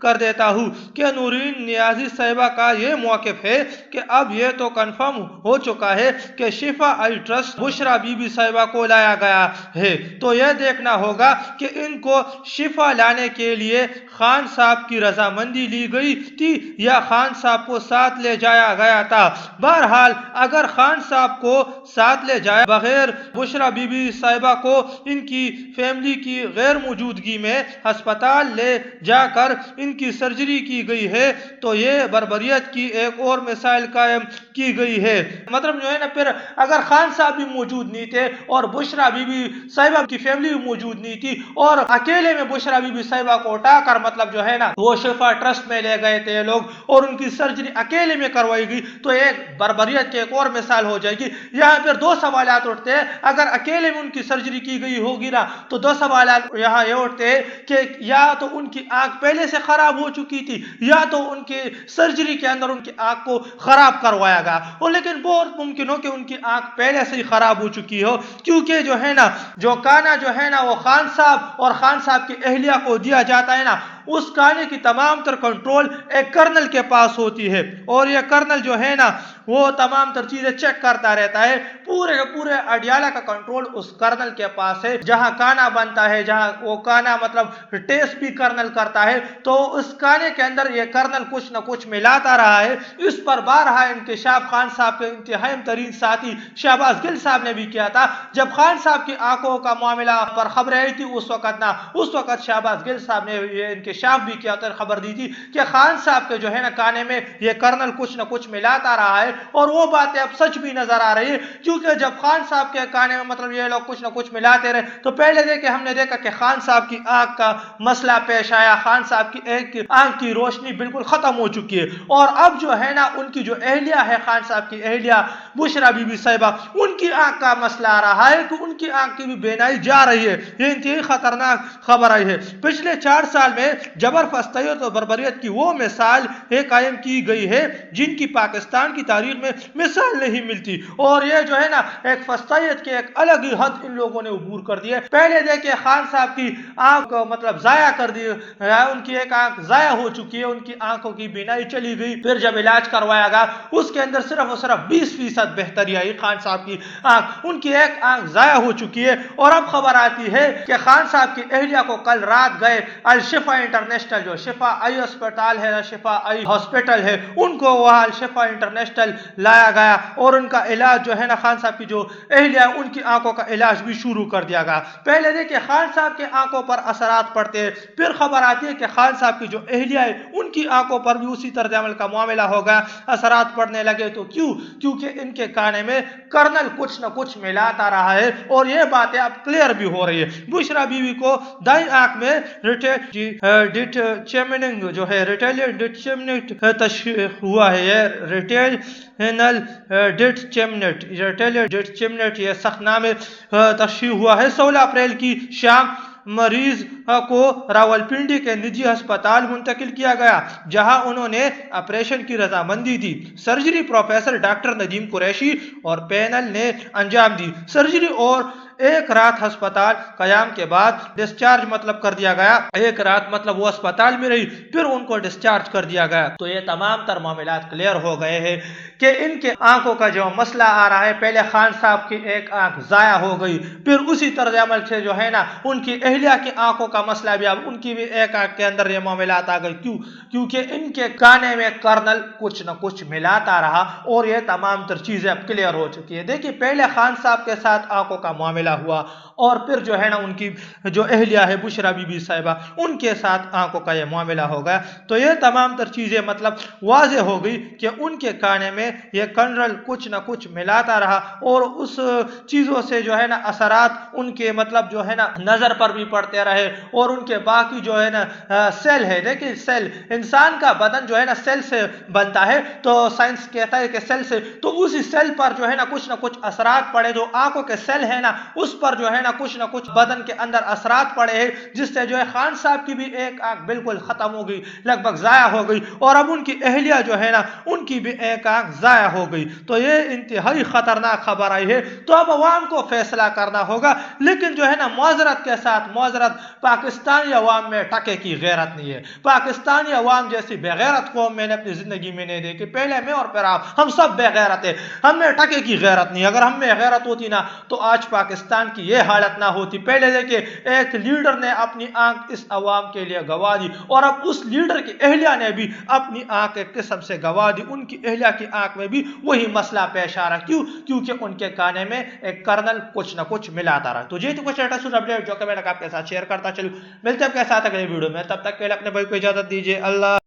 کر دیتا ہوں کہ نورین نیازی صاحبہ کا یہ موقف ہے کہ اب یہ تو کنفرم ہو چکا ہے کہ شفا I trust Bushra be be صاحبہ کو لایا گیا ہے، تو یہ دیکھنا ہوگا کہ ان کو شفا لانے کے لیے خان صاحب کی رضامندی لی گئی تھی یا خان صاحب کو ساتھ لے جایا گیا تھا۔ بہرحال اگر خان صاحب کو ساتھ لے جایا بغیر بشرا بی بی صاحبہ کو ان کی فیملی کی غیر موجودگی میں ہسپتال لے جا کر ان کی سرجری کی گئی ہے تو یہ بربریت کی ایک اور مثال قائم کی گئی ہے۔ مطلب جو ہے نا، پھر اگر خان صاحب بھی موجود نہیں تھے اور بشرا بی بی صاحبہ کی فیملی بھی موجود نہیں تھی اور اکیلے میں بشرا بی بی صاحبہ کو اٹھا کر مطلب جو ہے نا وہ شفا ٹرسٹ میں لے گئے تھے لوگ اور ان کی سرجری اکیلے میں کروائی گئی تو ایک بربریت کی ایک اور مثال ہو جائے گی۔ یہاں پر دو سوالات اٹھتے ہیں، اگر اکیلے میں ان کی سرجری کی گئی ہوگی نا تو دو سوالات یہاں یہ اٹھتے ہیں کہ یا تو ان کی آنکھ پہلے سے خراب ہو چکی تھی یا تو ان کی سرجری کے اندر ان کی آنکھ کو خراب کروایا گیا، اور لیکن بہت ممکن ہو کہ ان کی آنکھ پہلے سے ہی خراب ہو چکی ہو، کیونکہ جو ہے نا جو کانا جو ہے نا وہ خان صاحب اور خان صاحب کی اہلیہ کو دیا جاتا ہے نا، اس کانے کی تمام تر کنٹرول ایک کرنل کے پاس ہوتی ہے اور یہ کرنل جو ہے نا وہ تمام تر چیزیں چیک کرتا رہتا ہے۔ پورے اڈیالہ کا کنٹرول اس کرنل کے پاس ہے، جہاں کانا بنتا ہے، جہاں وہ کانا مطلب ٹیسٹ بھی کرنل کرتا ہے، تو اس کانے کے اندر یہ کرنل کچھ نہ کچھ ملاتا رہا ہے۔ اس پر بارہا انکشاف خان صاحب کے انتہائی ترین ساتھی شہباز گل صاحب نے بھی کیا تھا۔ جب خان صاحب کی آنکھوں کا معاملہ پر خبر آئی تھی اس وقت شہباز گل صاحب نے یہ انکشاف بھی کیا تھا، خبر دی تھی کہ خان صاحب کے جو ہے نا کانے میں یہ کرنل کچھ نہ کچھ ملاتا رہا ہے، اور وہ باتیں اب سچ بھی نظر آ رہی ہے، کیونکہ جب خان صاحب کے کانے میں مطلب یہ لوگ کچھ نہ کچھ ملاتے رہے تو پہلے ہم نے دیکھا کہ خان صاحب کی آنکھ کا مسئلہ پیش آیا، خان صاحب کی ایک آنکھ کی روشنی بالکل ختم ہو چکی ہے، اور اب جو ہے نا ان کی جو اہلیہ ہے خان صاحب کی اہلیہ بشرا بی بی صاحبہ، ان کی آنکھ کا مسئلہ آ رہا ہے کہ ان کی آنکھ کی بھی بینائی جا رہی ہے۔ یہ انتہائی خطرناک خبر آئی ہے۔ پچھلے 4 سال میں جبر فستیت اور بربریت کی وہ مثال قائم کی گئی ہے جن کی پاکستان کی تاریخ میں مثال نہیں ملتی، اور یہ جو ہے نا ایک فستیت کے ایک الگ ہی حد ان لوگوں نے عبور کر دی ہے۔ پہلے دیکھیں خان صاحب کی آنکھ مطلب ضائع کر دی، ان کی ایک آنکھ ضائع ہو چکی ہے، ان کی آنکھوں کی بینائی چلی گئی، پھر جب علاج کروایا گیا اس کے اندر صرف اور صرف 20% بہتری آئی خان صاحب کی آنکھ، ان کی ایک آنکھ ضائع ہو چکی ہے۔ اور اب خبر آتی ہے کہ خان صاحب کی اہلیہ کو کل رات گئے الشفا انٹرنیشنل، جو شفا آئی ہسپتال ہے، شفا آئی ہاسپٹل ہے، ان کو وہاں الشفا انٹرنیشنل لایا گیا اور ان کا علاج جو ہے نا خان صاحب کی جو اہلیہ ان کی آنکھوں کا علاج بھی شروع کر دیا گیا۔ پہلے دیکھیں خان صاحب کے آنکھوں پر اثرات پڑتے ہیں، پھر خبر آتی ہے کہ خان صاحب کی جو اہلیہ ہے ان کی آنکھوں پر بھی اسی طرز عمل کا معاملہ ہوگا، اثرات پڑنے لگے۔ تو کیونکہ ان کے کانے میں کرنل کچھ نہ کچھ ملاتا رہا ہے، اور یہ باتیں اب کلیئر بھی ہو رہی ہے۔ بشرا بیوی کو دائیں آنکھ میں ڈٹچمنگ جو ہے ڈٹچمنٹ تشخیص ہوا ہے، یہ ریٹینل ڈٹچمنٹ یہ سخت نام تشخیص ہوا ہے۔ 16 اپریل کی شام مریض کو راولپنڈی کے نجی ہسپتال منتقل کیا گیا جہاں انہوں نے آپریشن کی رضامندی دی۔ Surgery professor doctor Nadeem Qureshi اور پینل نے انجام دی۔ سرجری اور 1 رات ہسپتال قیام کے بعد ڈسچارج مطلب کر دیا گیا، 1 رات مطلب وہ ہسپتال میں رہی، پھر ان کو ڈسچارج کر دیا گیا۔ تو یہ تمام تر معاملات کلیئر ہو گئے ہیں کہ ان کے آنکھوں کا جو مسئلہ آ رہا ہے، پہلے خان صاحب کی ایک آنکھ ضائع ہو گئی، پھر اسی طرز عمل سے جو ہے نا ان کی اہلیہ کی آنکھوں کا مسئلہ بھی، اب ان کی بھی ایک آنکھ کے اندر یہ معاملات آ گئے، کیونکہ ان کے کانے میں کرنل کچھ نہ کچھ ملاتا رہا، اور یہ تمام تر چیزیں اب کلیئر ہو چکی ہے۔ دیکھیے پہلے خان صاحب کے ساتھ آنکھوں کا معاملہ ہوا، اور پھر جو ہے نا ان کی جو اہلیہ ہے بشرا بی بی صاحبہ ان کے ساتھ آنکھوں کا یہ معاملہ ہو گیا۔ تو یہ تمام تر چیزیں مطلب واضح ہو گئی کہ ان کے کانے میں یہ کرنل کچھ نہ کچھ ملاتا رہا، اور اس چیزوں سے جو ہے نا اثرات ان کے مطلب جو ہے نا نظر پر بھی پڑتے رہے، اور ان کے باقی جو ہے نا سیل ہے، دیکھیں سیل، انسان کا بدن جو ہے نا سیل سے بنتا ہے، تو سائنس کہتا ہے کہ سیل سے، تو اسی سیل پر جو ہے نا کچھ نہ کچھ اثرات پڑے، جو آنکھوں کے سیل ہے نا اس پر جو ہے نا نہ کچھ بدن کے اندر اثرات پڑے ہیں، جس سے جو ہے خان صاحب کی بھی ایک آنکھ بالکل ختم ہو گئی، لگ بھگ ضائع ہو گئی، اور اب ان کی اہلیہ جو ہے نا ان کی بھی ایک آنکھ ضائع ہو گئی۔ تو یہ انتہائی خطرناک خبر آئی ہے، تو اب عوام کو فیصلہ کرنا ہوگا، لیکن جو ہے نا معذرت کے ساتھ معذرت، پاکستانی عوام میں ٹکے کی غیرت نہیں ہے۔ پاکستانی عوام جیسی بے غیرت قوم میں نے اپنی زندگی میں نہیں دیکھی، پہلے میں اور پھر آپ، ہم سب بے غیرت ہیں، ہم میں ٹکے کی غیرت نہیں۔ اگر ہم میں غیرت ہوتی نا تو آج پاکستان کی یہ حالت نہ ہوتی۔ پہلے دیکھیں ایک لیڈر نے اپنی آنکھ اس عوام کے لیے گوا دی، اور اب اس لیڈر کی اہلیہ نے بھی اپنی آنکھ ایک قسم سے گوا دی، ان کی اہلیہ کی آنکھ میں بھی وہی مسئلہ پیش آ رہا۔ کیوں؟ کیونکہ ان کے کانے میں ایک کرنل کچھ نہ کچھ ملاتا رہا۔ تو یہ تو کچھ لیٹسٹ اپڈیٹ جو کہ میں نے آپ کے ساتھ شیئر کرتا چلوں، ملتے ہیں آپ کے ساتھ اگلے ویڈیو میں، تب تک کے لیے اپنے بھائی کو اجازت دیجیے، اللہ